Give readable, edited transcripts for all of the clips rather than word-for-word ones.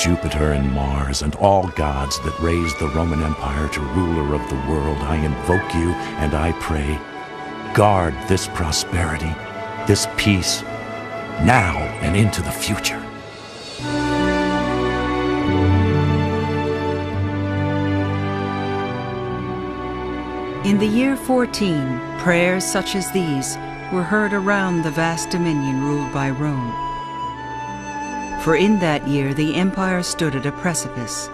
Jupiter and Mars and all gods that raised the Roman Empire to ruler of the world, I invoke you and I pray, guard this prosperity, this peace, now and into the future. In the year 14, prayers such as these were heard around the vast dominion ruled by Rome. For in that year the empire stood at a precipice.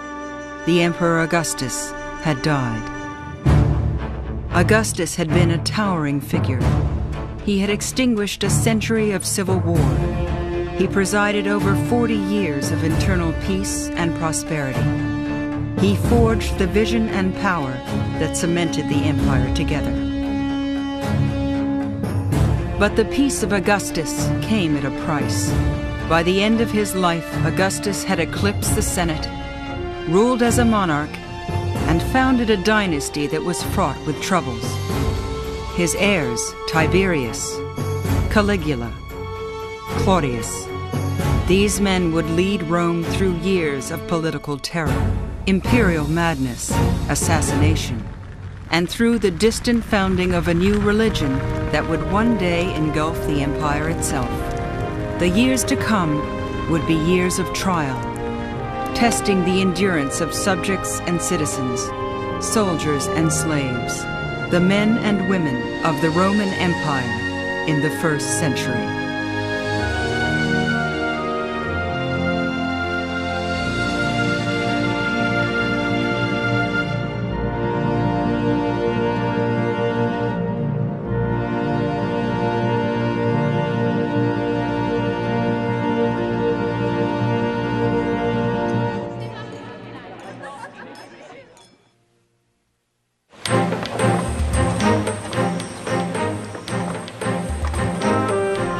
The Emperor Augustus had died. Augustus had been a towering figure. He had extinguished a century of civil war. He presided over 40 years of internal peace and prosperity. He forged the vision and power that cemented the empire together. But the peace of Augustus came at a price. By the end of his life, Augustus had eclipsed the Senate, ruled as a monarch, and founded a dynasty that was fraught with troubles. His heirs, Tiberius, Caligula, Claudius, these men would lead Rome through years of political terror, imperial madness, assassination, and through the distant founding of a new religion that would one day engulf the empire itself. The years to come would be years of trial, testing the endurance of subjects and citizens, soldiers and slaves, the men and women of the Roman Empire in the 1st century.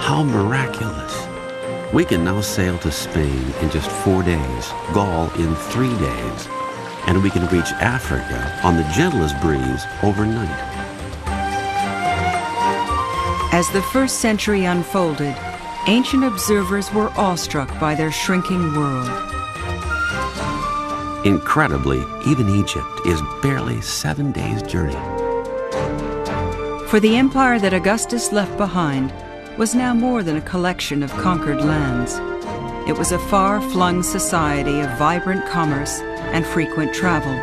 How miraculous! We can now sail to Spain in just 4 days, Gaul in 3 days, and we can reach Africa on the gentlest breeze overnight. As the 1st century unfolded, ancient observers were awestruck by their shrinking world. Incredibly, even Egypt is barely 7 days' journey. For the empire that Augustus left behind was now more than a collection of conquered lands. It was a far-flung society of vibrant commerce and frequent travel.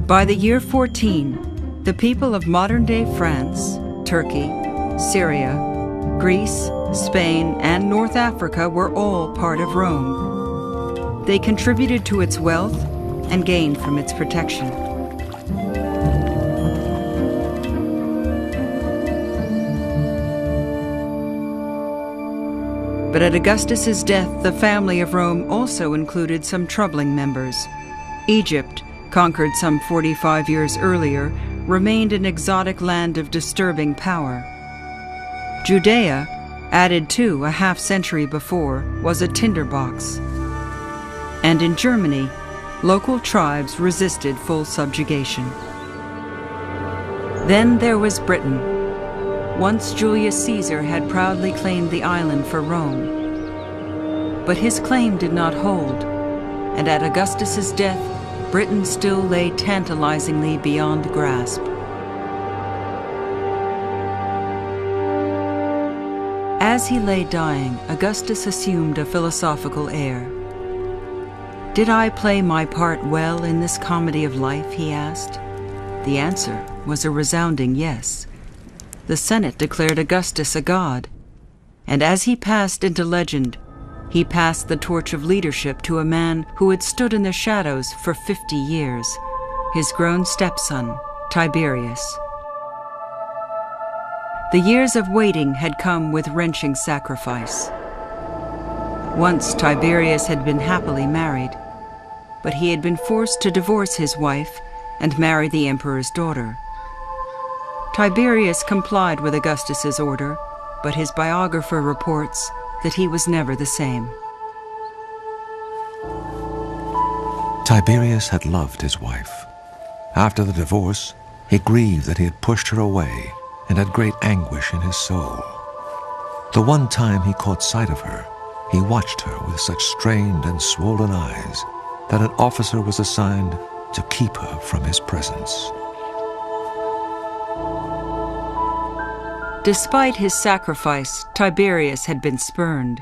By the year 14, the people of modern-day France, Turkey, Syria, Greece, Spain, and North Africa were all part of Rome. They contributed to its wealth and gained from its protection. But at Augustus's death, the family of Rome also included some troubling members. Egypt, conquered some 45 years earlier, remained an exotic land of disturbing power. Judea, added to a half-century before, was a tinderbox. And in Germany, local tribes resisted full subjugation. Then there was Britain. Once Julius Caesar had proudly claimed the island for Rome. But his claim did not hold, and at Augustus's death, Britain still lay tantalizingly beyond grasp. As he lay dying, Augustus assumed a philosophical air. "Did I play my part well in this comedy of life?" he asked. The answer was a resounding yes. The Senate declared Augustus a god, and as he passed into legend, he passed the torch of leadership to a man who had stood in the shadows for 50 years, his grown stepson, Tiberius. The years of waiting had come with wrenching sacrifice. Once Tiberius had been happily married, but he had been forced to divorce his wife and marry the emperor's daughter. Tiberius complied with Augustus's order, but his biographer reports that he was never the same. Tiberius had loved his wife. After the divorce, he grieved that he had pushed her away and had great anguish in his soul. The one time he caught sight of her, He watched her with such strained and swollen eyes that an officer was assigned to keep her from his presence. Despite his sacrifice, Tiberius had been spurned.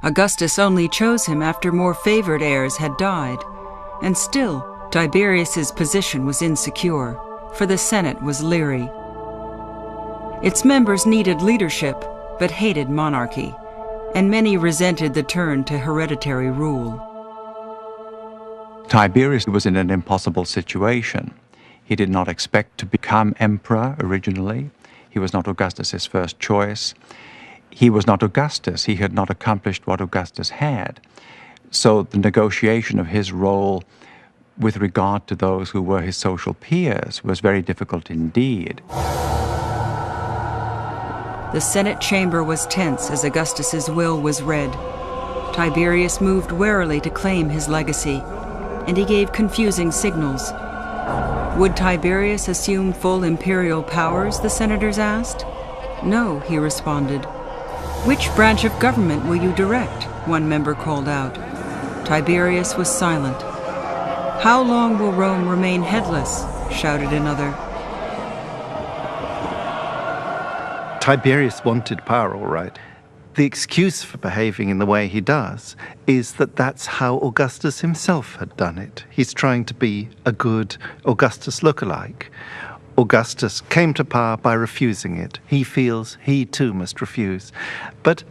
Augustus only chose him after more favored heirs had died. And still, Tiberius's position was insecure, for the Senate was leery. Its members needed leadership, but hated monarchy, and many resented the turn to hereditary rule. Tiberius was in an impossible situation. He did not expect to become emperor originally. He was not Augustus's first choice. He was not Augustus. He had not accomplished what Augustus had. So the negotiation of his role with regard to those who were his social peers was very difficult indeed. The Senate chamber was tense as Augustus's will was read. Tiberius moved warily to claim his legacy, and he gave confusing signals. Would Tiberius assume full imperial powers, the senators asked. No, he responded. Which branch of government will you direct? One member called out. Tiberius was silent. How long will Rome remain headless? Shouted another. Tiberius wanted power, all right. The excuse for behaving in the way he does is that that's how Augustus himself had done it. He's trying to be a good Augustus lookalike. Augustus came to power by refusing it. He feels he too must refuse. But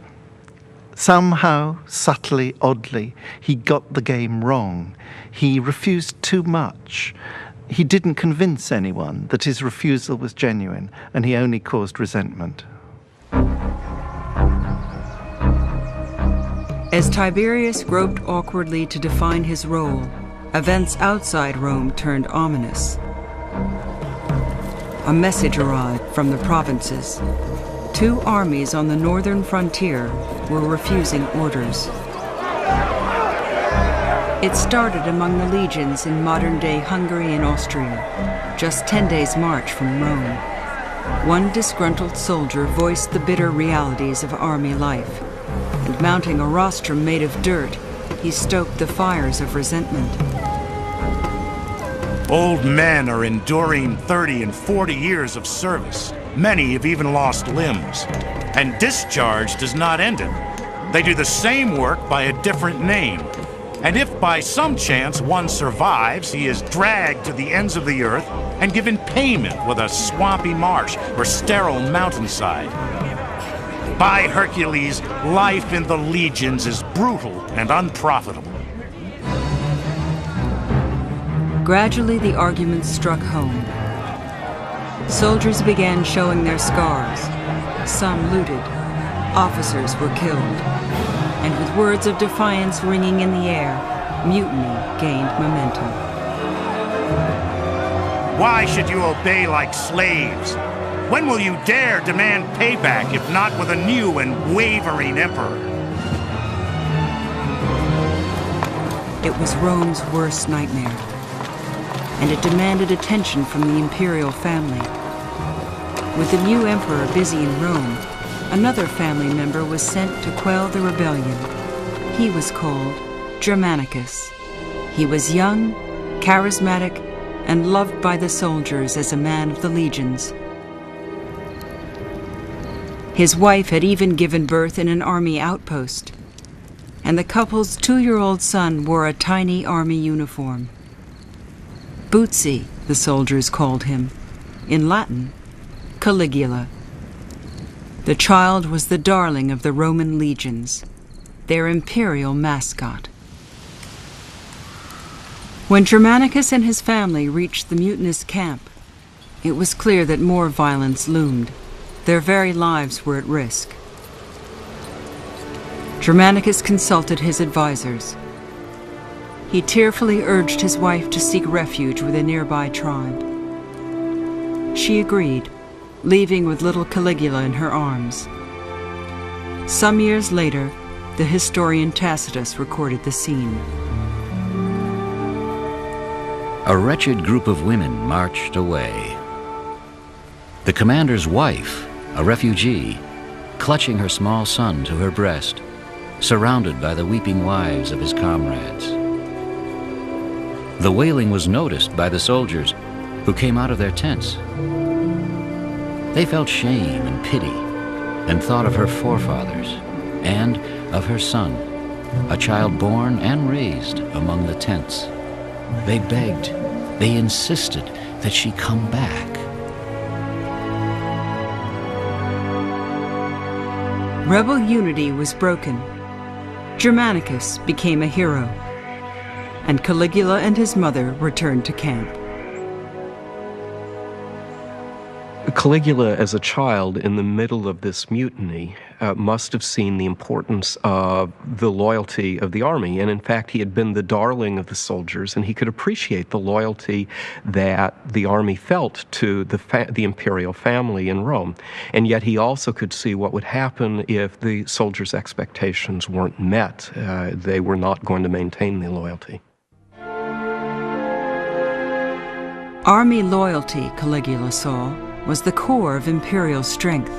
somehow, subtly, oddly, he got the game wrong. He refused too much. He didn't convince anyone that his refusal was genuine, and he only caused resentment. As Tiberius groped awkwardly to define his role, events outside Rome turned ominous. A message arrived from the provinces. 2 armies on the northern frontier were refusing orders. It started among the legions in modern-day Hungary and Austria, just 10 days' march from Rome. One disgruntled soldier voiced the bitter realities of army life, and mounting a rostrum made of dirt, he stoked the fires of resentment. Old men are enduring 30 and 40 years of service. Many have even lost limbs. And discharge does not end it. They do the same work by a different name. And if by some chance one survives, he is dragged to the ends of the earth and given payment with a swampy marsh or sterile mountainside. By Hercules, life in the legions is brutal and unprofitable. Gradually, the arguments struck home. Soldiers began showing their scars. Some looted. Officers were killed. And with words of defiance ringing in the air, mutiny gained momentum. Why should you obey like slaves? When will you dare demand payback, if not with a new and wavering emperor? It was Rome's worst nightmare, and it demanded attention from the imperial family. With the new emperor busy in Rome, another family member was sent to quell the rebellion. He was called Germanicus. He was young, charismatic, and loved by the soldiers as a man of the legions. His wife had even given birth in an army outpost, and the couple's 2-year-old son wore a tiny army uniform. Bootsy, the soldiers called him. In Latin, Caligula. The child was the darling of the Roman legions, their imperial mascot. When Germanicus and his family reached the mutinous camp, it was clear that more violence loomed. Their very lives were at risk. Germanicus consulted his advisors. He tearfully urged his wife to seek refuge with a nearby tribe. She agreed, leaving with little Caligula in her arms. Some years later, the historian Tacitus recorded the scene. A wretched group of women marched away. The commander's wife, a refugee, clutching her small son to her breast, surrounded by the weeping wives of his comrades. The wailing was noticed by the soldiers who came out of their tents. They felt shame and pity and thought of her forefathers and of her son, a child born and raised among the tents. They begged, they insisted that she come back. Rebel unity was broken. Germanicus became a hero, and Caligula and his mother returned to camp. Caligula, as a child in the middle of this mutiny, must have seen the importance of the loyalty of the army. And in fact, he had been the darling of the soldiers, and he could appreciate the loyalty that the army felt to the imperial family in Rome. And yet he also could see what would happen if the soldiers' expectations weren't met. They were not going to maintain the loyalty. Army loyalty, Caligula saw, was the core of imperial strength.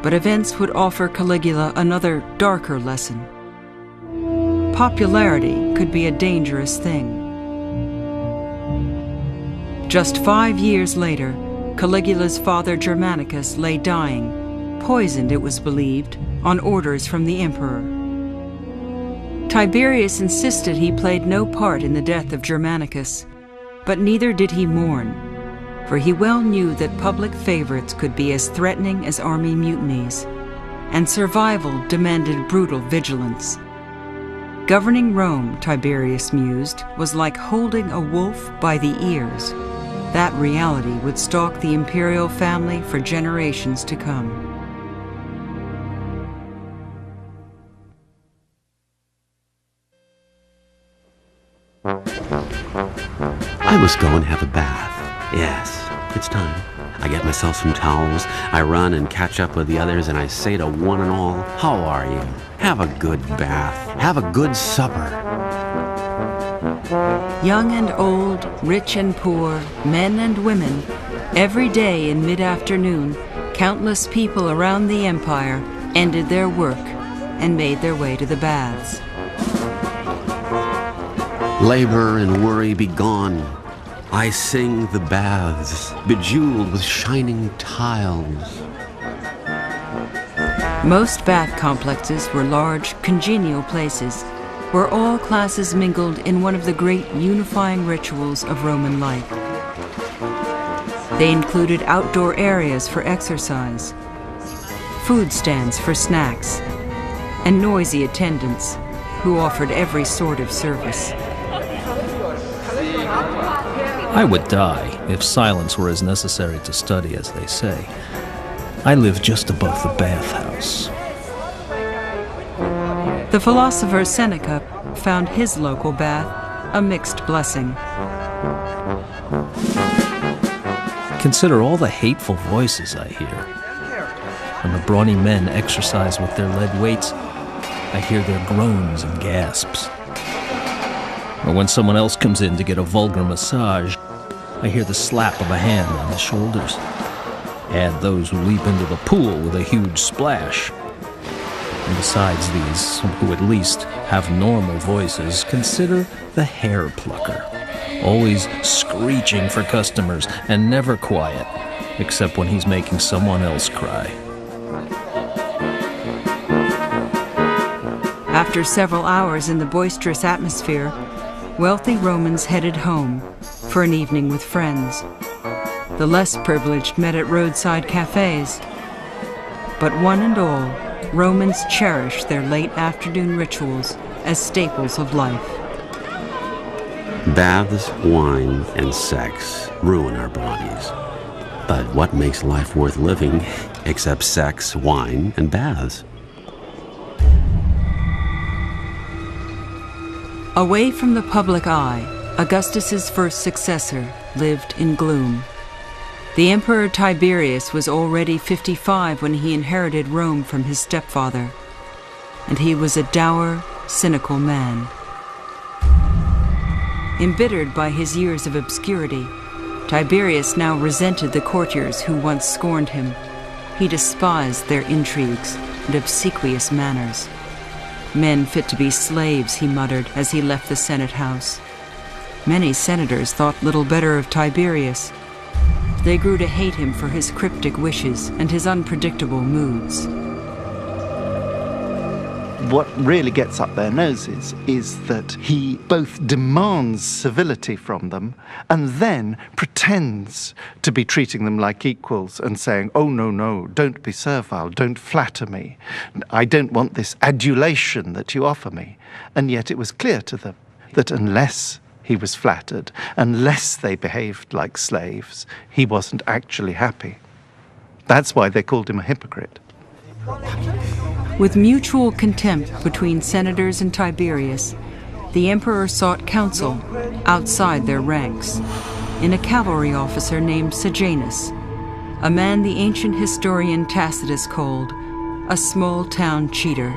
But events would offer Caligula another darker lesson. Popularity could be a dangerous thing. Just 5 years later, Caligula's father Germanicus lay dying, poisoned, it was believed, on orders from the emperor. Tiberius insisted he played no part in the death of Germanicus, but neither did he mourn, for he well knew that public favorites could be as threatening as army mutinies, and survival demanded brutal vigilance. Governing Rome, Tiberius mused, was like holding a wolf by the ears. That reality would stalk the imperial family for generations to come. I must go and have a bath. Yes, it's time. I get myself some towels, I run and catch up with the others, and I say to one and all, how are you? Have a good bath. Have a good supper. Young and old, rich and poor, men and women, every day in mid-afternoon, countless people around the empire ended their work and made their way to the baths. Labor and worry be gone. I sing the baths, bejeweled with shining tiles. Most bath complexes were large, congenial places where all classes mingled in one of the great unifying rituals of Roman life. They included outdoor areas for exercise, food stands for snacks, and noisy attendants who offered every sort of service. I would die if silence were as necessary to study as they say. I live just above the bathhouse. The philosopher Seneca found his local bath a mixed blessing. Consider all the hateful voices I hear. When the brawny men exercise with their lead weights, I hear their groans and gasps. Or when someone else comes in to get a vulgar massage, I hear the slap of a hand on the shoulders. Add those who leap into the pool with a huge splash. And besides these, who at least have normal voices, consider the hair plucker, always screeching for customers and never quiet, except when he's making someone else cry. After several hours in the boisterous atmosphere, wealthy Romans headed home for an evening with friends. The less privileged met at roadside cafes. But one and all, Romans cherished their late afternoon rituals as staples of life. Baths, wine, and sex ruin our bodies. But what makes life worth living except sex, wine, and baths? Away from the public eye, Augustus's first successor lived in gloom. The Emperor Tiberius was already 55 when he inherited Rome from his stepfather, and he was a dour, cynical man. Embittered by his years of obscurity, Tiberius now resented the courtiers who once scorned him. He despised their intrigues and obsequious manners. Men fit to be slaves, he muttered as he left the Senate House. Many senators thought little better of Tiberius. They grew to hate him for his cryptic wishes and his unpredictable moods. What really gets up their noses is that he both demands civility from them and then pretends to be treating them like equals and saying, oh, no, don't be servile, don't flatter me. I don't want this adulation that you offer me. And yet it was clear to them that unless he was flattered, unless they behaved like slaves, he wasn't actually happy. That's why they called him a hypocrite. With mutual contempt between senators and Tiberius, the emperor sought counsel outside their ranks in a cavalry officer named Sejanus, a man the ancient historian Tacitus called a small-town cheater.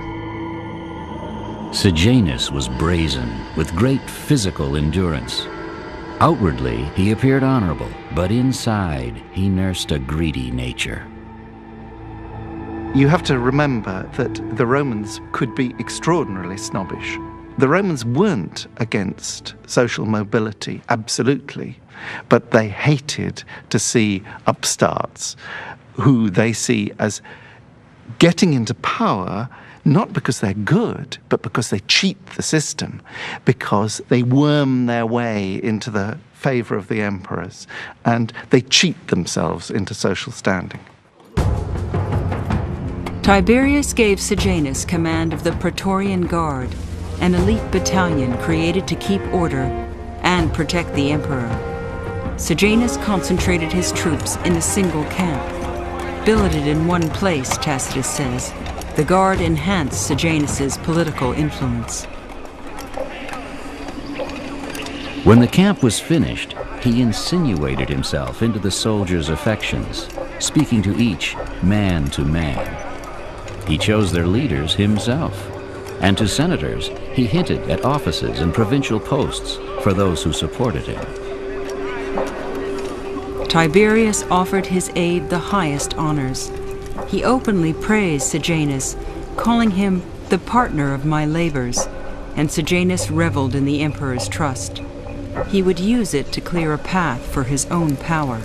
Sejanus was brazen, with great physical endurance. Outwardly, he appeared honorable, but inside, he nursed a greedy nature. You have to remember that the Romans could be extraordinarily snobbish. The Romans weren't against social mobility, absolutely, but they hated to see upstarts who they see as getting into power not because they're good, but because they cheat the system, because they worm their way into the favor of the emperors, and they cheat themselves into social standing. Tiberius gave Sejanus command of the Praetorian Guard, an elite battalion created to keep order and protect the emperor. Sejanus concentrated his troops in a single camp. Billeted in one place, Tacitus says, the Guard enhanced Sejanus's political influence. When the camp was finished, he insinuated himself into the soldiers' affections, speaking to each man to man. He chose their leaders himself, and to senators he hinted at offices and provincial posts for those who supported him. Tiberius offered his aide the highest honors. He openly praised Sejanus, calling him the partner of my labors, and Sejanus reveled in the emperor's trust. He would use it to clear a path for his own power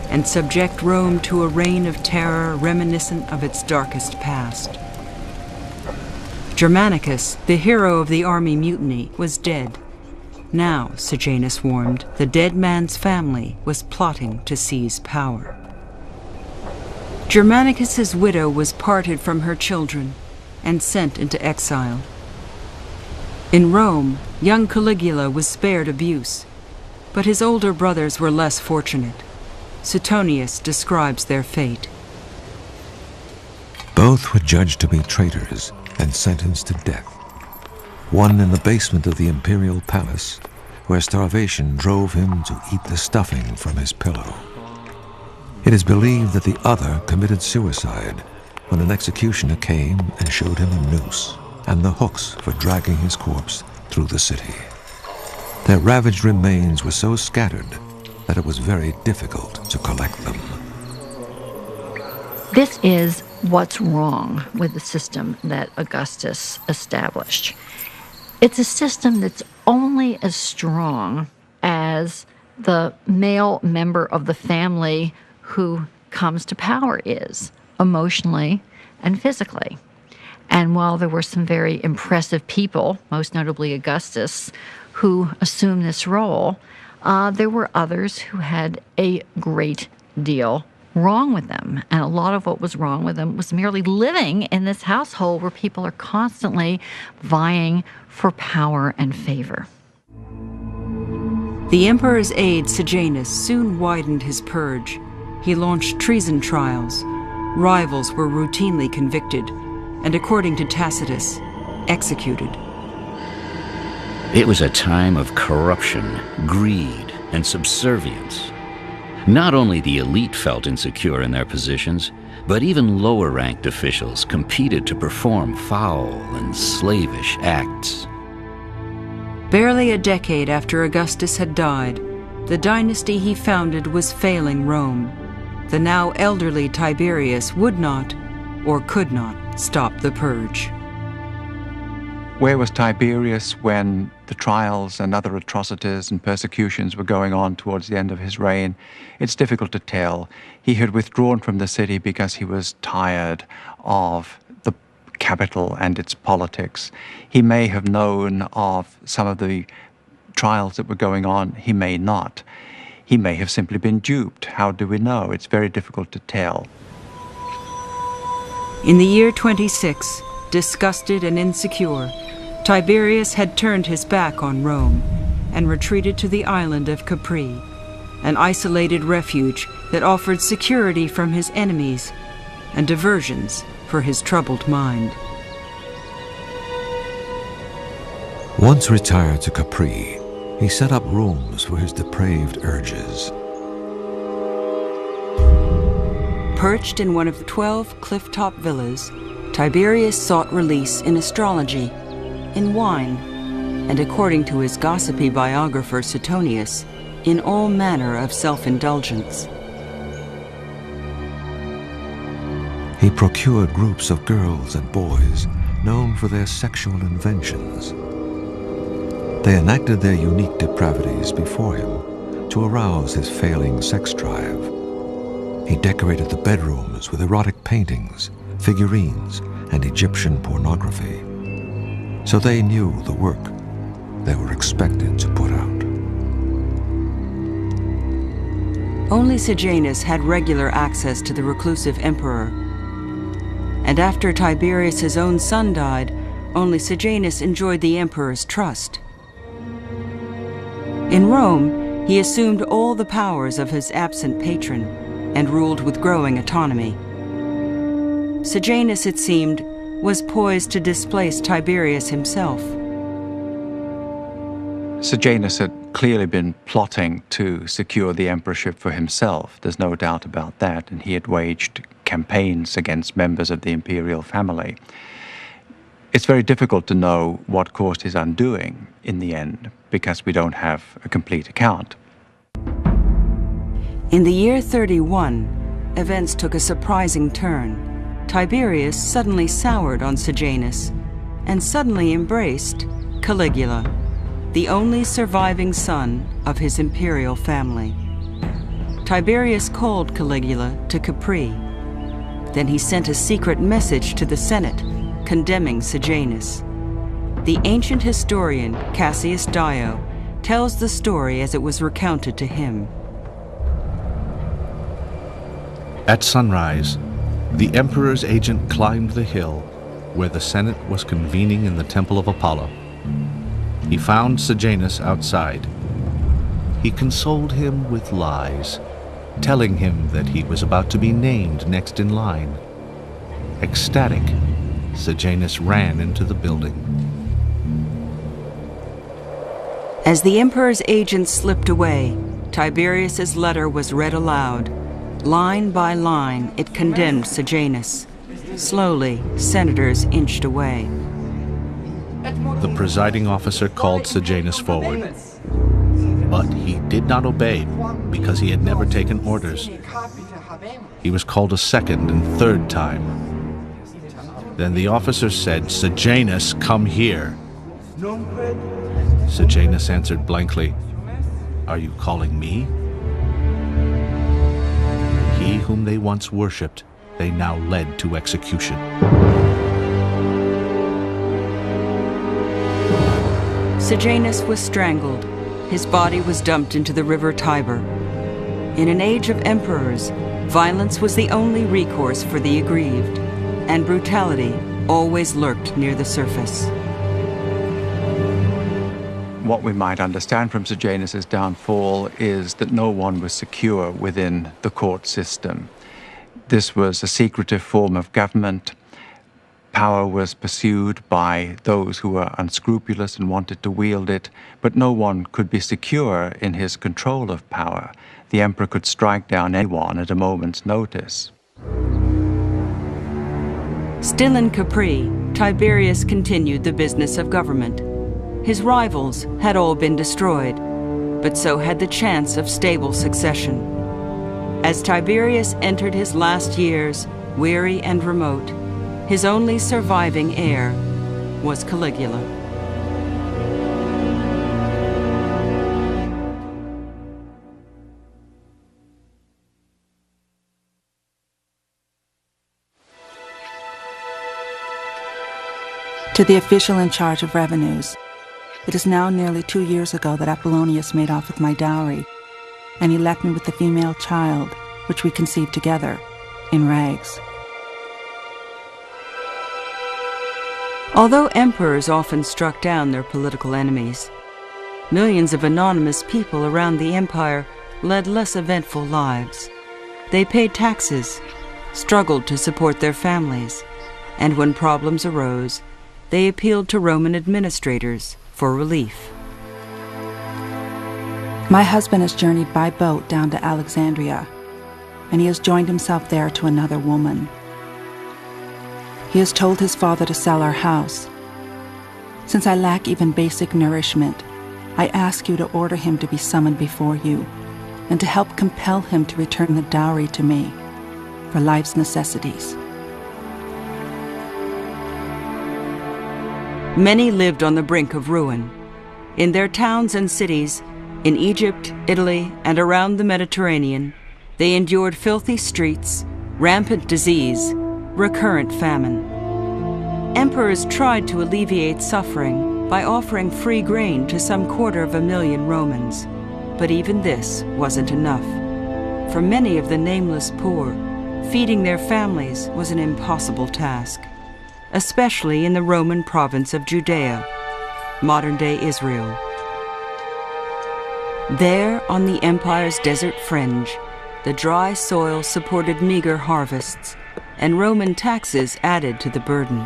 and subject Rome to a reign of terror reminiscent of its darkest past. Germanicus, the hero of the army mutiny, was dead. Now, Sejanus warned, the dead man's family was plotting to seize power. Germanicus's widow was parted from her children and sent into exile. In Rome, young Caligula was spared abuse, but his older brothers were less fortunate. Suetonius describes their fate. Both were judged to be traitors and sentenced to death. One in the basement of the imperial palace, where starvation drove him to eat the stuffing from his pillow. It is believed that the other committed suicide when an executioner came and showed him a noose and the hooks for dragging his corpse through the city. Their ravaged remains were so scattered that it was very difficult to collect them. This is what's wrong with the system that Augustus established. It's a system that's only as strong as the male member of the family who comes to power is, emotionally and physically. And while there were some very impressive people, most notably Augustus, who assumed this role, there were others who had a great deal wrong with them. And a lot of what was wrong with them was merely living in this household where people are constantly vying for power and favor. The emperor's aide Sejanus soon widened his purge. He launched treason trials. Rivals were routinely convicted, and according to Tacitus, executed. It was a time of corruption, greed, and subservience. Not only the elite felt insecure in their positions, but even lower-ranked officials competed to perform foul and slavish acts. Barely a decade after Augustus had died, the dynasty he founded was failing Rome. The now elderly Tiberius would not, or could not, stop the purge. Where was Tiberius when the trials and other atrocities and persecutions were going on towards the end of his reign? It's difficult to tell. He had withdrawn from the city because he was tired of the capital and its politics. He may have known of some of the trials that were going on. He may not. He may have simply been duped. How do we know? It's very difficult to tell. In the year 26, disgusted and insecure, Tiberius had turned his back on Rome and retreated to the island of Capri, an isolated refuge that offered security from his enemies and diversions for his troubled mind. Once retired to Capri, he set up rooms for his depraved urges. Perched in one of the 12 cliff-top villas, Tiberius sought release in astrology, in wine, and according to his gossipy biographer Suetonius, in all manner of self-indulgence. He procured groups of girls and boys known for their sexual inventions. They enacted their unique depravities before him to arouse his failing sex drive. He decorated the bedrooms with erotic paintings, figurines, and Egyptian pornography, so they knew the work they were expected to put out. Only Sejanus had regular access to the reclusive emperor, and after Tiberius's own son died, only Sejanus enjoyed the emperor's trust. In Rome, he assumed all the powers of his absent patron and ruled with growing autonomy. Sejanus, it seemed, was poised to displace Tiberius himself. Sejanus had clearly been plotting to secure the emperorship for himself. There's no doubt about that, and he had waged campaigns against members of the imperial family. It's very difficult to know what caused his undoing in the end, because we don't have a complete account. In the year 31, events took a surprising turn. Tiberius suddenly soured on Sejanus and suddenly embraced Caligula, the only surviving son of his imperial family. Tiberius called Caligula to Capri. Then he sent a secret message to the Senate condemning Sejanus. The ancient historian Cassius Dio tells the story as it was recounted to him. At sunrise, the emperor's agent climbed the hill where the Senate was convening in the Temple of Apollo. He found Sejanus outside. He consoled him with lies, telling him that he was about to be named next in line. Ecstatic, Sejanus ran into the building. As the emperor's agent slipped away, Tiberius's letter was read aloud. Line by line, it condemned Sejanus. Slowly, senators inched away. The presiding officer called Sejanus forward, but he did not obey because he had never taken orders. He was called a second and third time. Then the officer said, "Sejanus, come here." Sejanus answered blankly, "Are you calling me?" He whom they once worshipped, they now led to execution. Sejanus was strangled. His body was dumped into the river Tiber. In an age of emperors, violence was the only recourse for the aggrieved, and brutality always lurked near the surface. What we might understand from Sejanus' downfall is that no one was secure within the court system. This was a secretive form of government. Power was pursued by those who were unscrupulous and wanted to wield it, but no one could be secure in his control of power. The emperor could strike down anyone at a moment's notice. Still in Capri, Tiberius continued the business of government. His rivals had all been destroyed, but so had the chance of stable succession. As Tiberius entered his last years, weary and remote, his only surviving heir was Caligula. To the official in charge of revenues, it is now nearly 2 years ago that Apollonius made off with my dowry, and he left me with the female child, which we conceived together, in rags. Although emperors often struck down their political enemies, millions of anonymous people around the empire led less eventful lives. They paid taxes, struggled to support their families, and when problems arose, they appealed to Roman administrators for relief. My husband has journeyed by boat down to Alexandria, and he has joined himself there to another woman. He has told his father to sell our house. Since I lack even basic nourishment, I ask you to order him to be summoned before you, and to help compel him to return the dowry to me for life's necessities. Many lived on the brink of ruin. In their towns and cities, in Egypt, Italy, and around the Mediterranean, they endured filthy streets, rampant disease, recurrent famine. Emperors tried to alleviate suffering by offering free grain to some 250,000 Romans, but even this wasn't enough. For many of the nameless poor, feeding their families was an impossible task, especially in the Roman province of Judea, modern-day Israel. There, on the empire's desert fringe, the dry soil supported meager harvests, and Roman taxes added to the burden.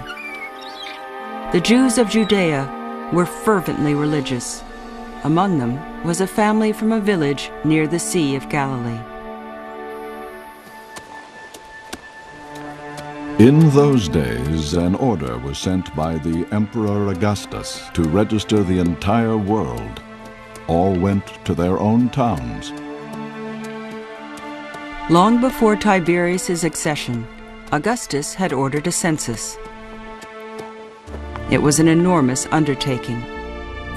The Jews of Judea were fervently religious. Among them was a family from a village near the Sea of Galilee. In those days, an order was sent by the Emperor Augustus to register the entire world. All went to their own towns. Long before Tiberius's accession, Augustus had ordered a census. It was an enormous undertaking.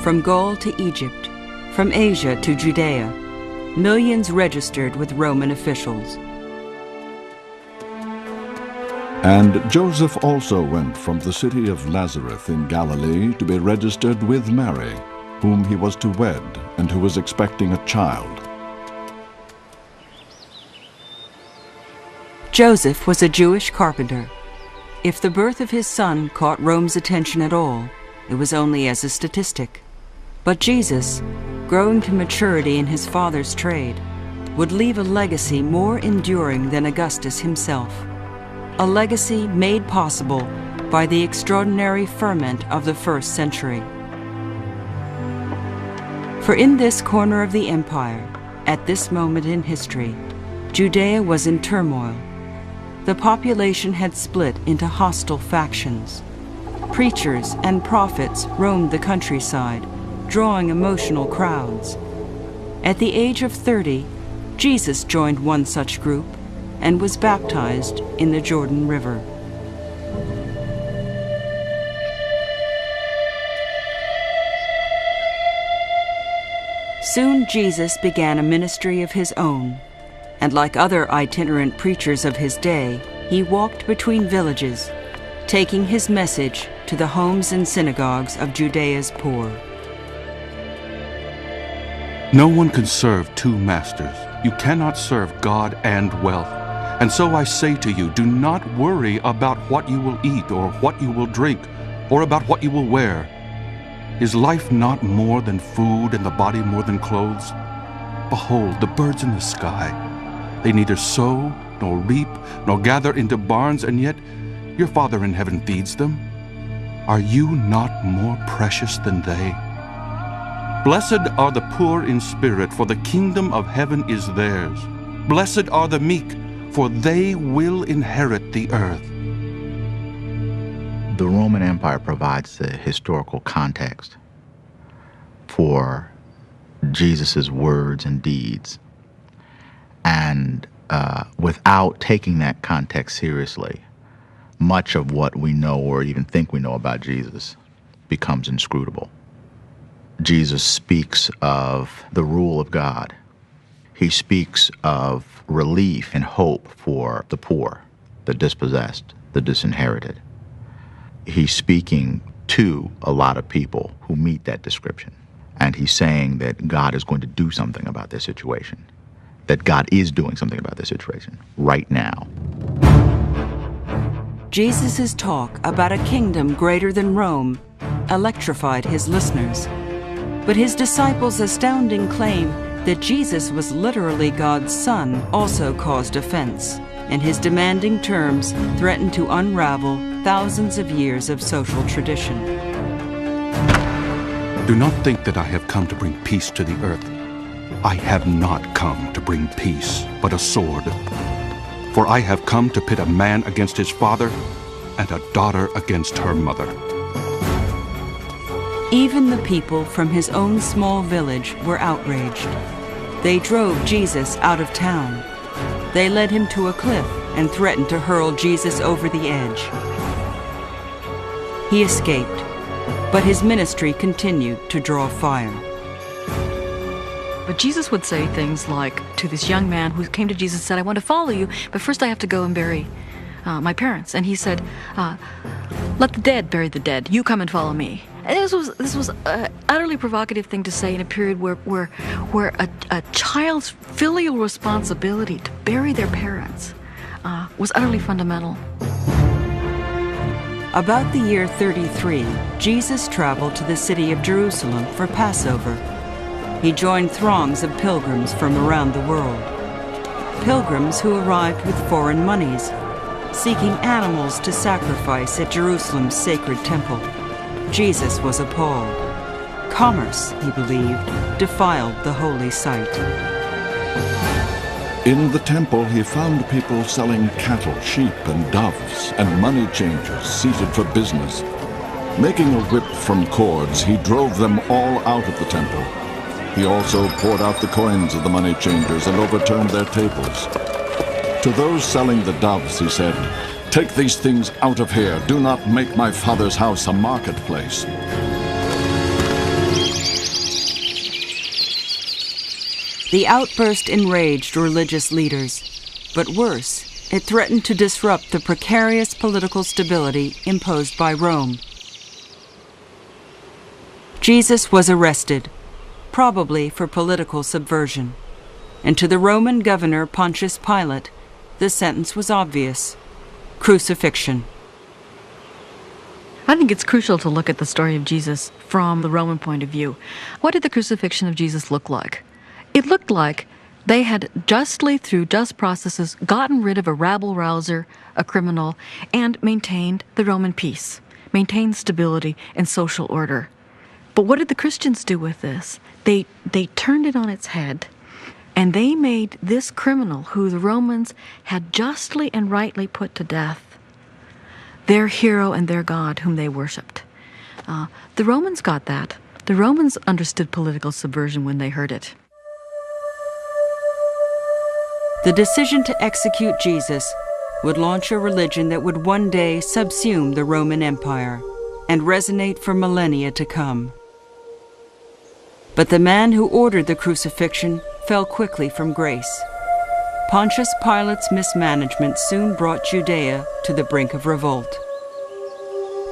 From Gaul to Egypt, from Asia to Judea, millions registered with Roman officials. And Joseph also went from the city of Nazareth in Galilee to be registered with Mary, whom he was to wed and who was expecting a child. Joseph was a Jewish carpenter. If the birth of his son caught Rome's attention at all, it was only as a statistic. But Jesus, growing to maturity in his father's trade, would leave a legacy more enduring than Augustus himself. A legacy made possible by the extraordinary ferment of the first century. For in this corner of the empire, at this moment in history, Judea was in turmoil. The population had split into hostile factions. Preachers and prophets roamed the countryside, drawing emotional crowds. At the age of 30, Jesus joined one such group and was baptized in the Jordan River. Soon Jesus began a ministry of his own, and like other itinerant preachers of his day, he walked between villages, taking his message to the homes and synagogues of Judea's poor. No one can serve two masters. You cannot serve God and wealth. And so I say to you, do not worry about what you will eat or what you will drink or about what you will wear. Is life not more than food and the body more than clothes? Behold, the birds in the sky. They neither sow nor reap nor gather into barns, and yet your Father in heaven feeds them. Are you not more precious than they? Blessed are the poor in spirit, for the kingdom of heaven is theirs. Blessed are the meek, for they will inherit the earth. The Roman Empire provides the historical context for Jesus' words and deeds. And without taking that context seriously, much of what we know or even think we know about Jesus becomes inscrutable. Jesus speaks of the rule of God. He speaks of relief and hope for the poor, the dispossessed, the disinherited. He's speaking to a lot of people who meet that description. And he's saying that God is going to do something about their situation, that God is doing something about their situation right now. Jesus' talk about a kingdom greater than Rome electrified his listeners. But his disciples' astounding claim that Jesus was literally God's son also caused offense, and his demanding terms threatened to unravel thousands of years of social tradition. Do not think that I have come to bring peace to the earth. I have not come to bring peace, but a sword. For I have come to pit a man against his father, and a daughter against her mother. Even the people from his own small village were outraged. They drove Jesus out of town. They led him to a cliff and threatened to hurl Jesus over the edge. He escaped, but his ministry continued to draw fire. But Jesus would say things like to this young man who came to Jesus and said, I want to follow you, but first I have to go and bury my parents. And he said, let the dead bury the dead. You come and follow me. And this was an utterly provocative thing to say in a period where a child's filial responsibility to bury their parents was utterly fundamental. About the year 33, Jesus traveled to the city of Jerusalem for Passover. He joined throngs of pilgrims from around the world. Pilgrims who arrived with foreign monies, seeking animals to sacrifice at Jerusalem's sacred temple. Jesus was appalled. Commerce, he believed, defiled the holy site. In the temple, he found people selling cattle, sheep, and doves, and money changers seated for business. Making a whip from cords, he drove them all out of the temple. He also poured out the coins of the money changers and overturned their tables. To those selling the doves, he said, "Take these things out of here. Do not make my Father's house a marketplace." The outburst enraged religious leaders, but worse, it threatened to disrupt the precarious political stability imposed by Rome. Jesus was arrested, probably for political subversion, and to the Roman governor Pontius Pilate, the sentence was obvious: crucifixion. I think it's crucial to look at the story of Jesus from the Roman point of view. What did the crucifixion of Jesus look like? It looked like they had justly, through just processes, gotten rid of a rabble-rouser, a criminal, and maintained the Roman peace, maintained stability and social order. But what did the Christians do with this? They turned it on its head, and they made this criminal, who the Romans had justly and rightly put to death, their hero and their God whom they worshipped. The Romans got that. The Romans understood political subversion when they heard it. The decision to execute Jesus would launch a religion that would one day subsume the Roman Empire and resonate for millennia to come. But the man who ordered the crucifixion fell quickly from grace. Pontius Pilate's mismanagement soon brought Judea to the brink of revolt,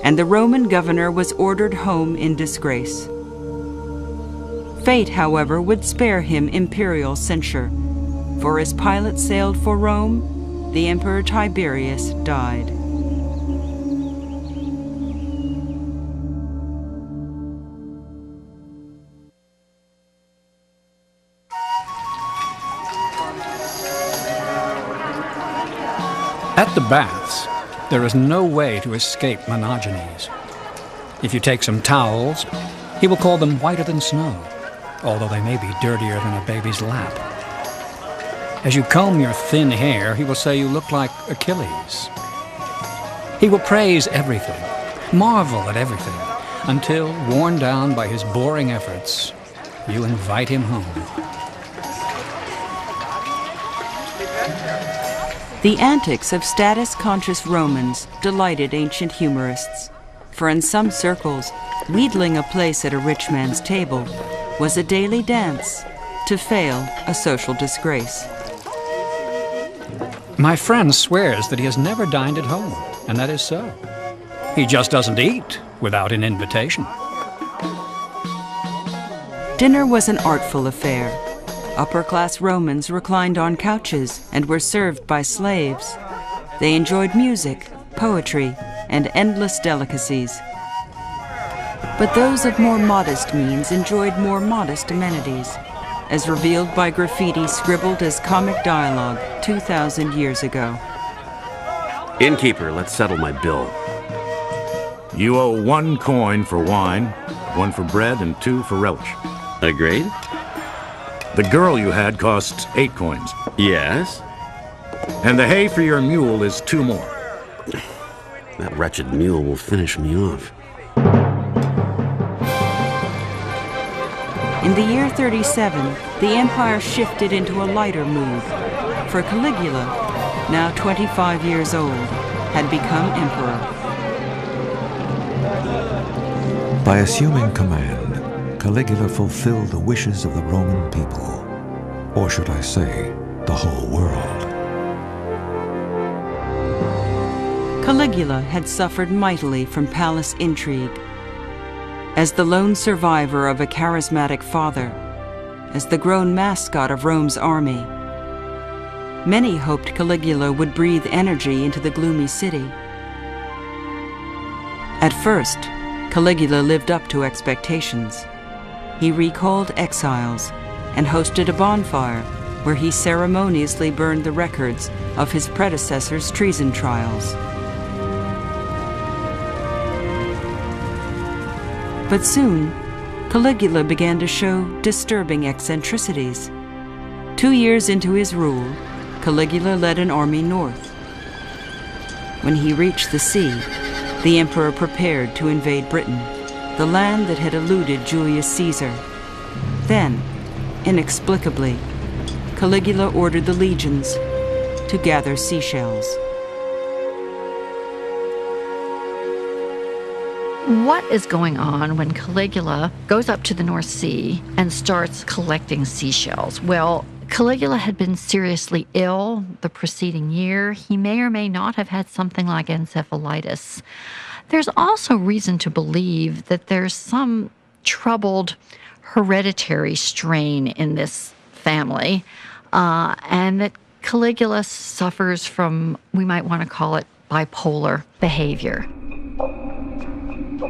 and the Roman governor was ordered home in disgrace. Fate, however, would spare him imperial censure, for as Pilate sailed for Rome, the Emperor Tiberius died. At the baths, there is no way to escape Monogenes. If you take some towels, he will call them whiter than snow, although they may be dirtier than a baby's lap. As you comb your thin hair, he will say you look like Achilles. He will praise everything, marvel at everything, until, worn down by his boring efforts, you invite him home. The antics of status-conscious Romans delighted ancient humorists, for in some circles, wheedling a place at a rich man's table was a daily dance, to fail a social disgrace. My friend swears that he has never dined at home, and that is so. He just doesn't eat without an invitation. Dinner was an artful affair. Upper-class Romans reclined on couches and were served by slaves. They enjoyed music, poetry, and endless delicacies. But those of more modest means enjoyed more modest amenities, as revealed by graffiti scribbled as comic dialogue 2,000 years ago. Innkeeper, let's settle my bill. You owe 1 coin for wine, 1 for bread, and 2 for relish. Agreed? The girl you had costs 8 coins. Yes? And the hay for your mule is 2 more. That wretched mule will finish me off. In the year 37, the empire shifted into a lighter mood, for Caligula, now 25 years old, had become emperor. By assuming command, Caligula fulfilled the wishes of the Roman people, or should I say, the whole world. Caligula had suffered mightily from palace intrigue. As the lone survivor of a charismatic father, as the grown mascot of Rome's army, many hoped Caligula would breathe energy into the gloomy city. At first, Caligula lived up to expectations. He recalled exiles and hosted a bonfire where he ceremoniously burned the records of his predecessors' treason trials. But soon, Caligula began to show disturbing eccentricities. 2 years into his rule, Caligula led an army north. When he reached the sea, the emperor prepared to invade Britain, the land that had eluded Julius Caesar. Then, inexplicably, Caligula ordered the legions to gather seashells. What is going on when Caligula goes up to the North Sea and starts collecting seashells? Well, Caligula had been seriously ill the preceding year. He may or may not have had something like encephalitis. There's also reason to believe that there's some troubled hereditary strain in this family, and that Caligula suffers from, we might want to call it, bipolar behavior.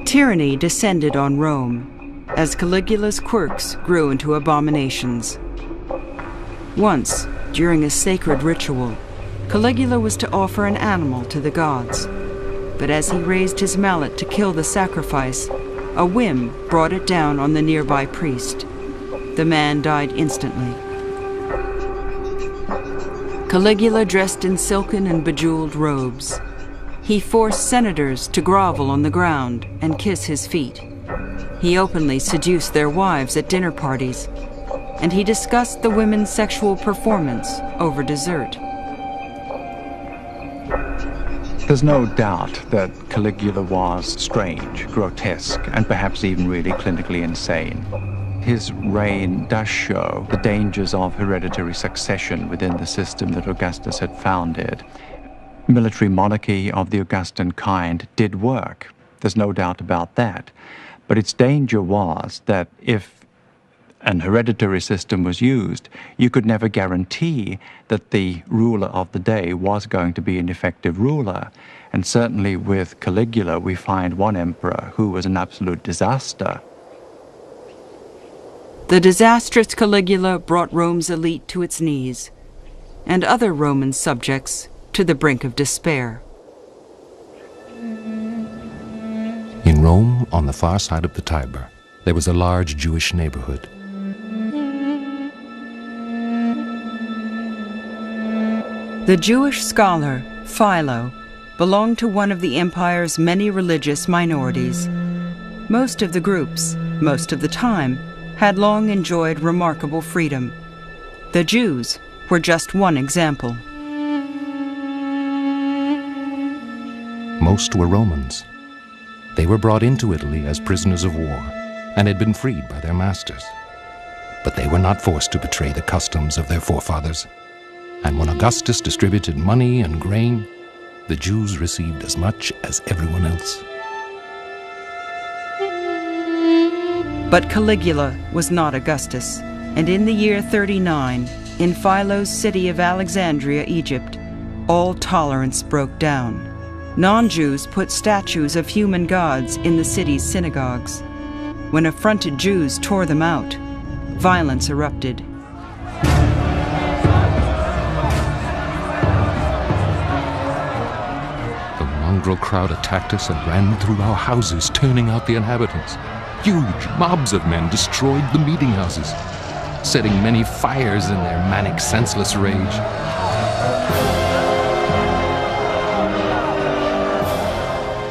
Tyranny descended on Rome as Caligula's quirks grew into abominations. Once, during a sacred ritual, Caligula was to offer an animal to the gods. But as he raised his mallet to kill the sacrifice, a whim brought it down on the nearby priest. The man died instantly. Caligula dressed in silken and bejeweled robes. He forced senators to grovel on the ground and kiss his feet. He openly seduced their wives at dinner parties, and he discussed the women's sexual performance over dessert. There's no doubt that Caligula was strange, grotesque, and perhaps even really clinically insane. His reign does show the dangers of hereditary succession within the system that Augustus had founded. Military monarchy of the Augustan kind did work. There's no doubt about that. But its danger was that if an hereditary system was used, you could never guarantee that the ruler of the day was going to be an effective ruler. And certainly with Caligula, we find one emperor who was an absolute disaster. The disastrous Caligula brought Rome's elite to its knees, and other Roman subjects to the brink of despair. In Rome, on the far side of the Tiber, there was a large Jewish neighborhood. The Jewish scholar, Philo, belonged to one of the empire's many religious minorities. Most of the groups, most of the time, had long enjoyed remarkable freedom. The Jews were just one example. Most were Romans. They were brought into Italy as prisoners of war and had been freed by their masters. But they were not forced to betray the customs of their forefathers. And when Augustus distributed money and grain, the Jews received as much as everyone else. But Caligula was not Augustus, and in the year 39, in Philo's city of Alexandria, Egypt, all tolerance broke down. Non-Jews put statues of human gods in the city's synagogues. When affronted Jews tore them out, violence erupted. The mongrel crowd attacked us and ran through our houses, turning out the inhabitants. Huge mobs of men destroyed the meeting houses, setting many fires in their manic, senseless rage.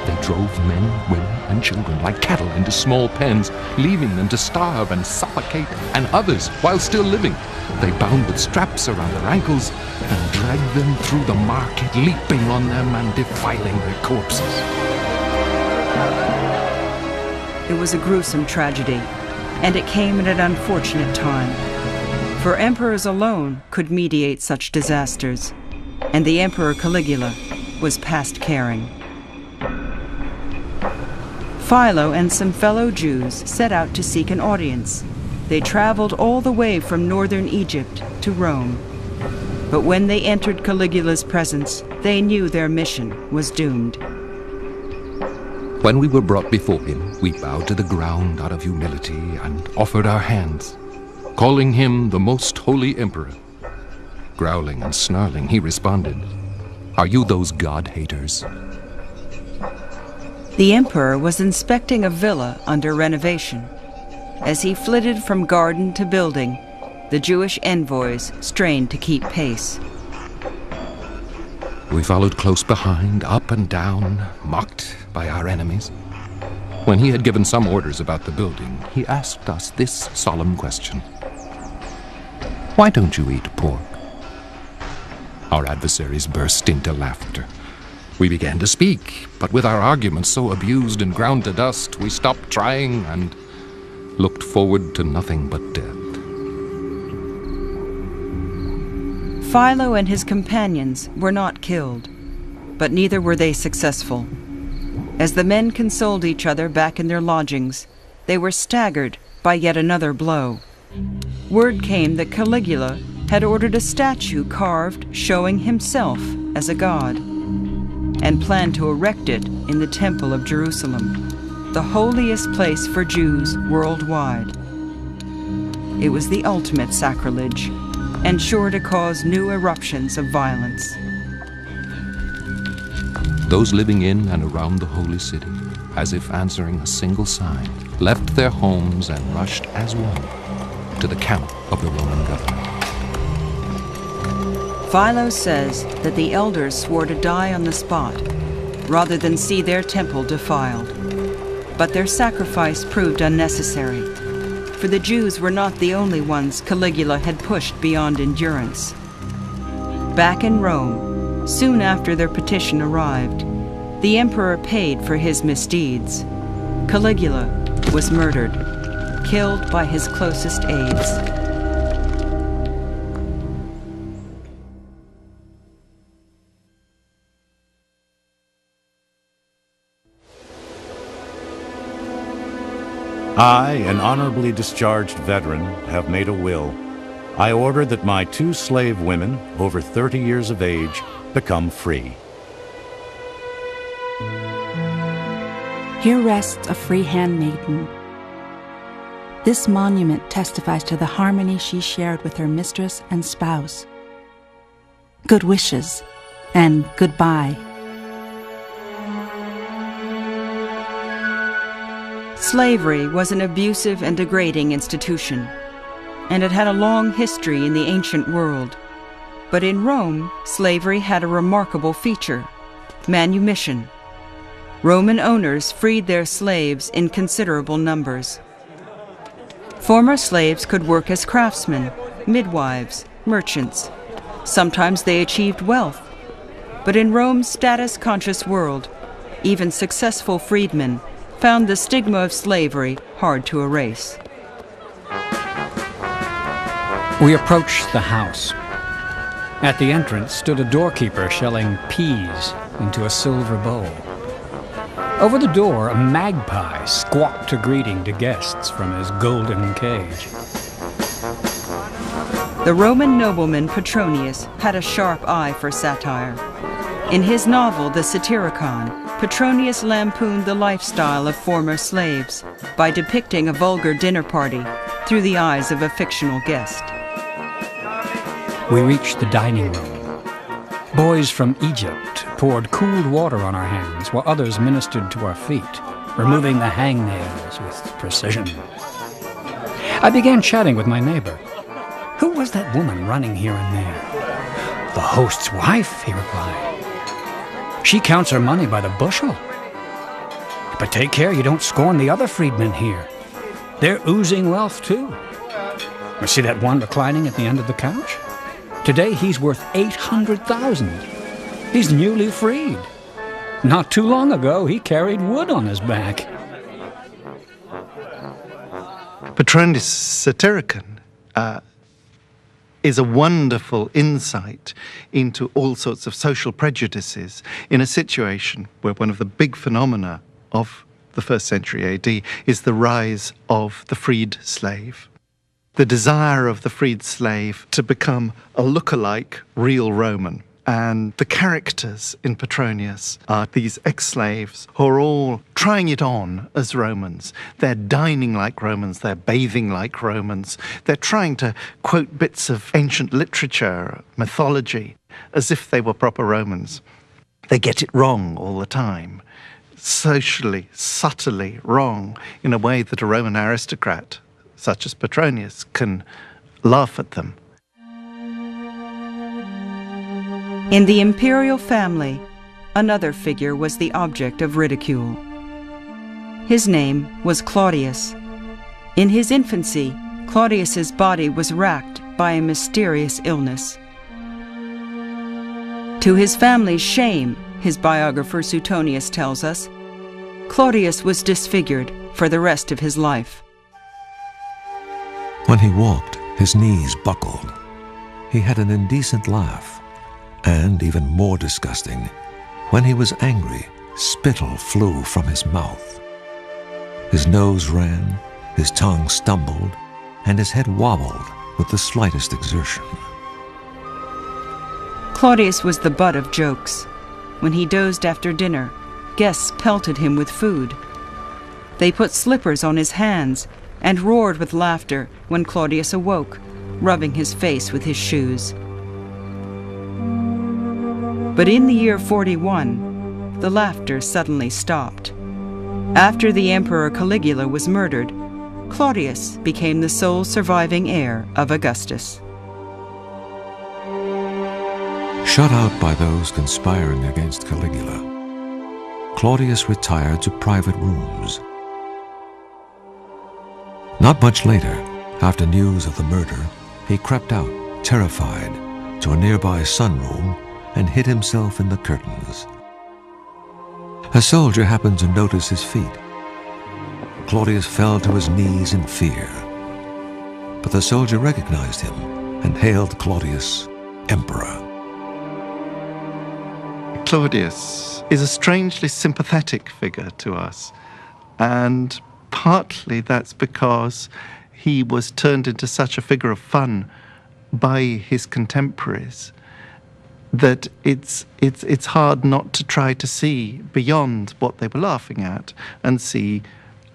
They drove men, women, and children like cattle into small pens, leaving them to starve and suffocate, and others, while still living, they bound with straps around their ankles and dragged them through the market, leaping on them and defiling their corpses. It was a gruesome tragedy, and it came at an unfortunate time. For emperors alone could mediate such disasters, and the Emperor Caligula was past caring. Philo and some fellow Jews set out to seek an audience. They traveled all the way from northern Egypt to Rome. But when they entered Caligula's presence, they knew their mission was doomed. When we were brought before him, we bowed to the ground out of humility and offered our hands, calling him the most holy emperor. Growling and snarling, he responded, "Are you those god-haters?" The emperor was inspecting a villa under renovation. As he flitted from garden to building, the Jewish envoys strained to keep pace. We followed close behind, up and down, mocked by our enemies. When he had given some orders about the building, he asked us this solemn question: "Why don't you eat pork?" Our adversaries burst into laughter. We began to speak, but with our arguments so abused and ground to dust, we stopped trying and looked forward to nothing but death. Philo and his companions were not killed, but neither were they successful. As the men consoled each other back in their lodgings, they were staggered by yet another blow. Word came that Caligula had ordered a statue carved showing himself as a god, and planned to erect it in the Temple of Jerusalem, the holiest place for Jews worldwide. It was the ultimate sacrilege, and sure to cause new eruptions of violence. Those living in and around the holy city, as if answering a single sign, left their homes and rushed as one to the camp of the Roman governor. Philo says that the elders swore to die on the spot rather than see their temple defiled. But their sacrifice proved unnecessary, for the Jews were not the only ones Caligula had pushed beyond endurance. Back in Rome, soon after their petition arrived, the emperor paid for his misdeeds. Caligula was murdered, killed by his closest aides. I, an honorably discharged veteran, have made a will. I order that my 2 slave women, over 30 years of age, become free. Here rests a free handmaiden. This monument testifies to the harmony she shared with her mistress and spouse. Good wishes and goodbye. Slavery was an abusive and degrading institution, and it had a long history in the ancient world. But in Rome, slavery had a remarkable feature: manumission. Roman owners freed their slaves in considerable numbers. Former slaves could work as craftsmen, midwives, merchants. Sometimes they achieved wealth. But in Rome's status-conscious world, even successful freedmen found the stigma of slavery hard to erase. We approached the house. At the entrance stood a doorkeeper shelling peas into a silver bowl. Over the door, a magpie squawked a greeting to guests from his golden cage. The Roman nobleman Petronius had a sharp eye for satire. In his novel, The Satyricon, Petronius lampooned the lifestyle of former slaves by depicting a vulgar dinner party through the eyes of a fictional guest. We reached the dining room. Boys from Egypt poured cooled water on our hands while others ministered to our feet, removing the hangnails with precision. I began chatting with my neighbor. Who was that woman running here and there? The host's wife, he replied. She counts her money by the bushel. But take care you don't scorn the other freedmen here. They're oozing wealth too. You see that one reclining at the end of the couch? Today he's worth 800,000. He's newly freed. Not too long ago he carried wood on his back. Petronius' Satyricon is a wonderful insight into all sorts of social prejudices in a situation where one of the big phenomena of the 1st century AD is the rise of the freed slave. The desire of the freed slave to become a look-alike real Roman. And the characters in Petronius are these ex-slaves who are all trying it on as Romans. They're dining like Romans, they're bathing like Romans. They're trying to quote bits of ancient literature, mythology, as if they were proper Romans. They get it wrong all the time, socially, subtly wrong, in a way that a Roman aristocrat such as Petronius can laugh at them. In the imperial family, another figure was the object of ridicule. His name was Claudius. In his infancy, Claudius's body was racked by a mysterious illness. To his family's shame, his biographer Suetonius tells us, Claudius was disfigured for the rest of his life. When he walked, his knees buckled. He had an indecent laugh. And, even more disgusting, when he was angry, spittle flew from his mouth. His nose ran, his tongue stumbled, and his head wobbled with the slightest exertion. Claudius was the butt of jokes. When he dozed after dinner, guests pelted him with food. They put slippers on his hands and roared with laughter when Claudius awoke, rubbing his face with his shoes. But in the year 41, the laughter suddenly stopped. After the Emperor Caligula was murdered, Claudius became the sole surviving heir of Augustus. Shut out by those conspiring against Caligula, Claudius retired to private rooms. Not much later, after news of the murder, he crept out, terrified, to a nearby sunroom and hid himself in the curtains. A soldier happened to notice his feet. Claudius fell to his knees in fear. But the soldier recognized him and hailed Claudius emperor. Claudius is a strangely sympathetic figure to us, and partly that's because he was turned into such a figure of fun by his contemporaries that it's hard not to try to see beyond what they were laughing at and see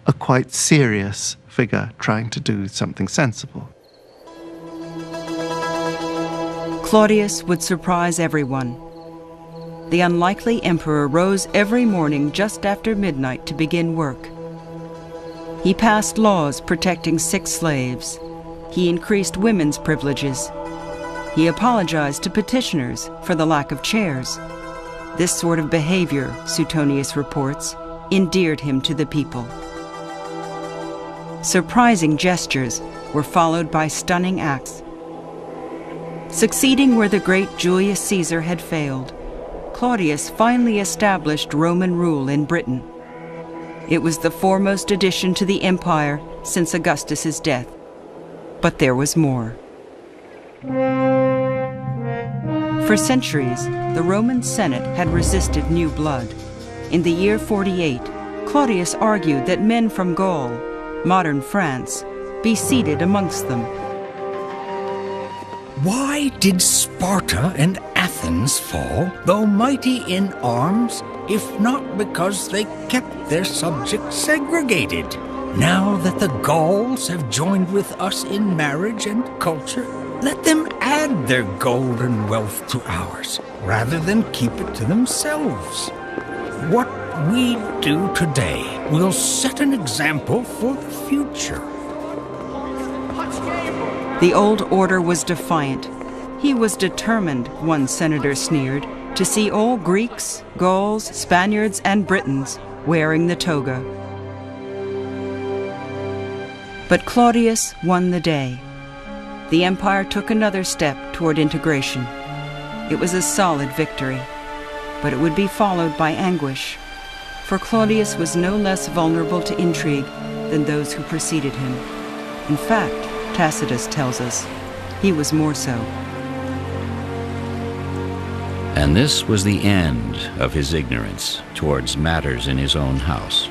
a quite serious figure trying to do something sensible. Claudius would surprise everyone. The unlikely emperor rose every morning just after midnight to begin work. He passed laws protecting sick slaves. He increased women's privileges. He apologized to petitioners for the lack of chairs. This sort of behavior, Suetonius reports, endeared him to the people. Surprising gestures were followed by stunning acts. Succeeding where the great Julius Caesar had failed, Claudius finally established Roman rule in Britain. It was the foremost addition to the empire since Augustus's death. But there was more. For centuries, the Roman Senate had resisted new blood. In the year 48, Claudius argued that men from Gaul, modern France, be seated amongst them. Why did Sparta and Athens fall, though mighty in arms, if not because they kept their subjects segregated? Now that the Gauls have joined with us in marriage and culture, let them add their gold and wealth to ours, rather than keep it to themselves. What we do today will set an example for the future. The old order was defiant. He was determined, one senator sneered, to see all Greeks, Gauls, Spaniards, and Britons wearing the toga. But Claudius won the day. The empire took another step toward integration. It was a solid victory, but it would be followed by anguish, for Claudius was no less vulnerable to intrigue than those who preceded him. In fact, Tacitus tells us, he was more so. And this was the end of his ignorance towards matters in his own house.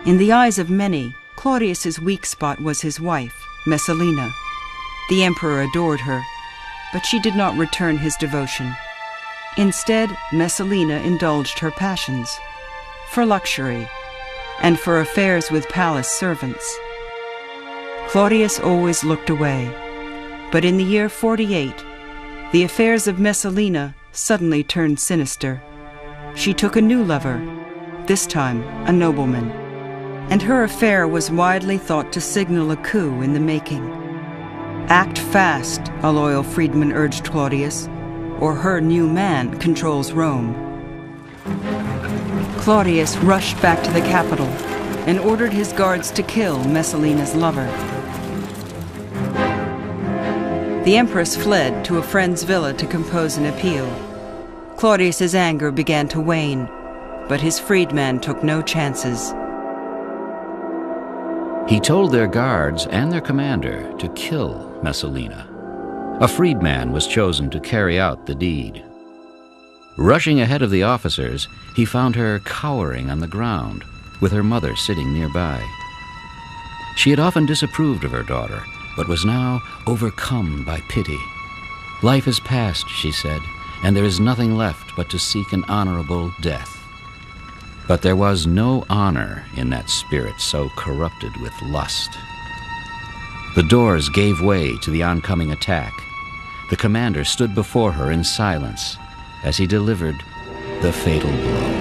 In the eyes of many, Claudius's weak spot was his wife, Messalina. The emperor adored her, but she did not return his devotion. Instead, Messalina indulged her passions, for luxury, and for affairs with palace servants. Claudius always looked away, but in the year 48, the affairs of Messalina suddenly turned sinister. She took a new lover, this time a nobleman, and her affair was widely thought to signal a coup in the making. Act fast, a loyal freedman urged Claudius, or her new man controls Rome. Claudius rushed back to the capital and ordered his guards to kill Messalina's lover. The empress fled to a friend's villa to compose an appeal. Claudius's anger began to wane, but his freedman took no chances. He told their guards and their commander to kill Messalina. A freedman was chosen to carry out the deed. Rushing ahead of the officers, he found her cowering on the ground, with her mother sitting nearby. She had often disapproved of her daughter, but was now overcome by pity. Life is past, she said, and there is nothing left but to seek an honorable death. But there was no honor in that spirit so corrupted with lust. The doors gave way to the oncoming attack. The commander stood before her in silence as he delivered the fatal blow.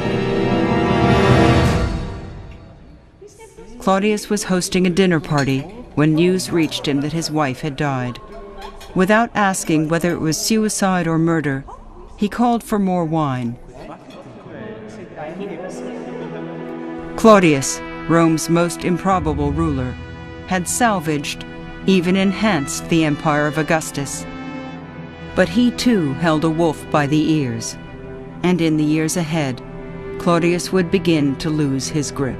Claudius was hosting a dinner party when news reached him that his wife had died. Without asking whether it was suicide or murder, he called for more wine. Claudius, Rome's most improbable ruler, had salvaged, even enhanced the empire of Augustus. But he too held a wolf by the ears, and in the years ahead, Claudius would begin to lose his grip.